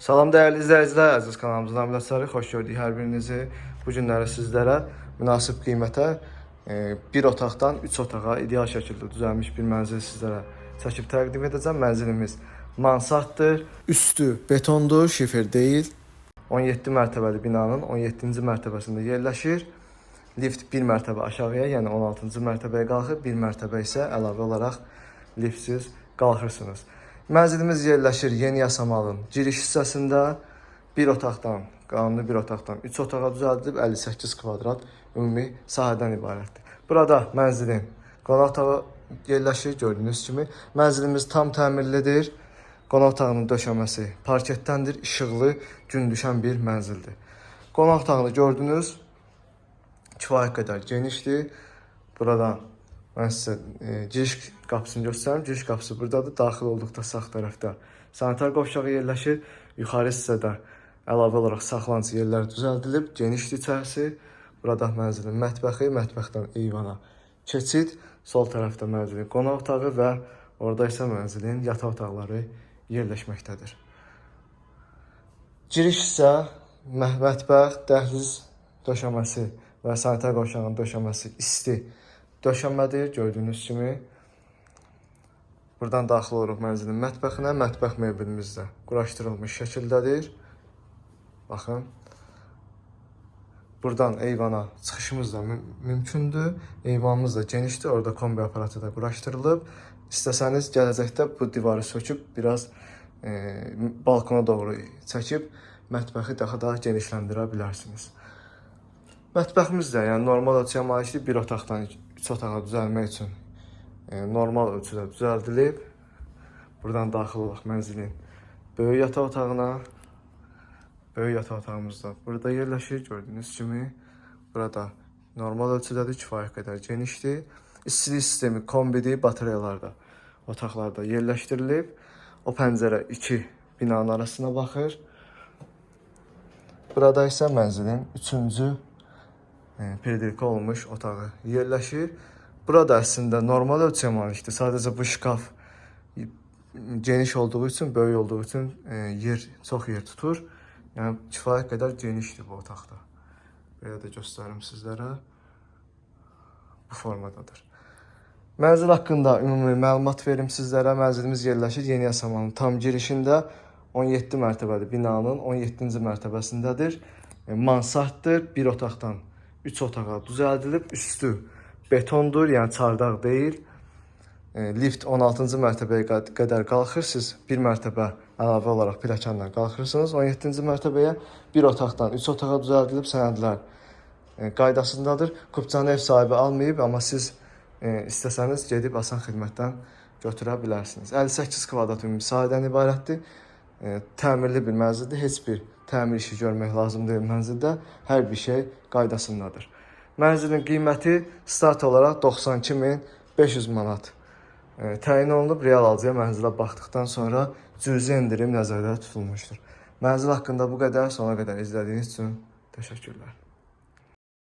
Salam dəyərli izləyicilər, əziz kanalımızdan minnətdarıq. Xoş gördük hər birinizi. Bu günləri sizlərə münasib qiymətə bir otaqdan 3 otağa ideal şəkildə düzəlmiş bir mənzil sizlərə çəkib təqdim edəcəm. Mənzilimiz mansarddır. Üstü betondur, şifer deyil. 17 mərtəbəli binanın 17-ci mərtəbəsində yerləşir. Lift 1 mərtəbə aşağıya, yəni 16-cı mərtəbəyə qalxır. 1 mərtəbə isə əlavə olaraq liftsiz qalxırsınız. Mənzilimiz yerləşir Yeni Yasamalın giriş hissəsində. Qanuni bir otaqdan 3 otağa düzəldilib, 58 kvadrat ümumi sahədən ibarətdir. Burada mənzilin qonaq otağı yerləşir, gördüyünüz kimi. Mənzilimiz tam təmirlidir. Qonaq otağının döşəməsi parketdəndir, işıqlı, gün düşən bir mənzildir. Qonaq otağını gördünüz, kifayət qədər genişdir. Buradan mən sizə giriş qapısını göstərim. Giriş qapısı buradadır. Daxil olduqda sağ tərəfdə sanitar qovşağı yerləşir. Yuxarı hissədə əlavə olaraq saxlanıcı yerlər düzəldilib. Genişdir içərisi. Burada mənzilin mətbəxi, mətbəxdən eyvana keçid. Sol tərəfdə mənzilin qonaq otağı və orada isə mənzilin yataq otaqları yerləşməkdədir. Giriş isə mətbəx, dəhliz döşəməsi və sanitar qovşağının döşəməsi isti döşəmədir, gördüyünüz kimi. Buradan daxil oluruq mənzilin mətbəxinə. Mətbəx mebelimiz də quraşdırılmış şəkildədir. Baxın. Buradan eyvana çıxışımız da mümkündür. Eyvanımız da genişdir. Orada kombi aparatı da quraşdırılıb. İstəsəniz gələcəkdə bu divarı söküb biraz balkona doğru çəkib mətbəxi daha genişləndirə bilərsiniz. Mətbəximiz də yəni normal ölçüyə malikdir. Bir otaqdan 3 otağa düzəlmək üçün normal ölçüdə düzəldilib. Buradan daxil olaq mənzilin böyük yataq otağına. Böyük yataq otağımız da burada yerləşir, gördüyünüz kimi. Burada normal ölçüdədir, kifayət qədər genişdir. İstilik sistemi kombidir, batareyalar da otaqlarda yerləşdirilib. O pəncərə 2 binanın arasına baxır. Burada isə mənzilin 3-cü perdelka olmuş otağı yerləşir. Burada əslində normal ölçüyə malikdir. Sadəcə bu şkaf geniş olduğu üçün, böyük olduğu üçün çox yer tutur. Yəni kifayət qədər genişdir bu otaqda. Belə də göstərim sizlərə. Bu formadadır. Mənzil haqqında ümumi məlumat verim sizlərə. Mənzilimiz yerləşir Yeni Yasamalın tam girişində 17 mərtəbəli binanın 17-ci mərtəbəsindədir. Mansarddır. Bir otaqdan 3 otağa düzəldilib. Üstü betondur, yəni çardaq deyil. Lift 16-cı mərtəbəyə qədər qalxır. Siz bir mərtəbə əlavə olaraq pilləkənlə qalxırsınız. 17-ci mərtəbəyə bir otaqdan 3 otağa düzəldilib. Sənədlər qaydasındadır. Kupçanı ev sahibi almayıb, amma siz istəsəniz gedib asan xidmətdən götürə bilərsiniz. 58 kvadrat ümumi sahədən ibarətdir. Təmirli bir mənzildir. Heç bir təmir işi görmək lazım deyil mənzildə. Hər bir şey qaydasındadır. Mənzilin qiyməti start olaraq 92.500 manat təyin olunub. Real alıcıya mənzilə baxdıqdan sonra cüzi endirim nəzərdə tutulmuşdur. Mənzil haqqında bu qədər. Sona qədər izlədiyiniz üçün təşəkkürlər.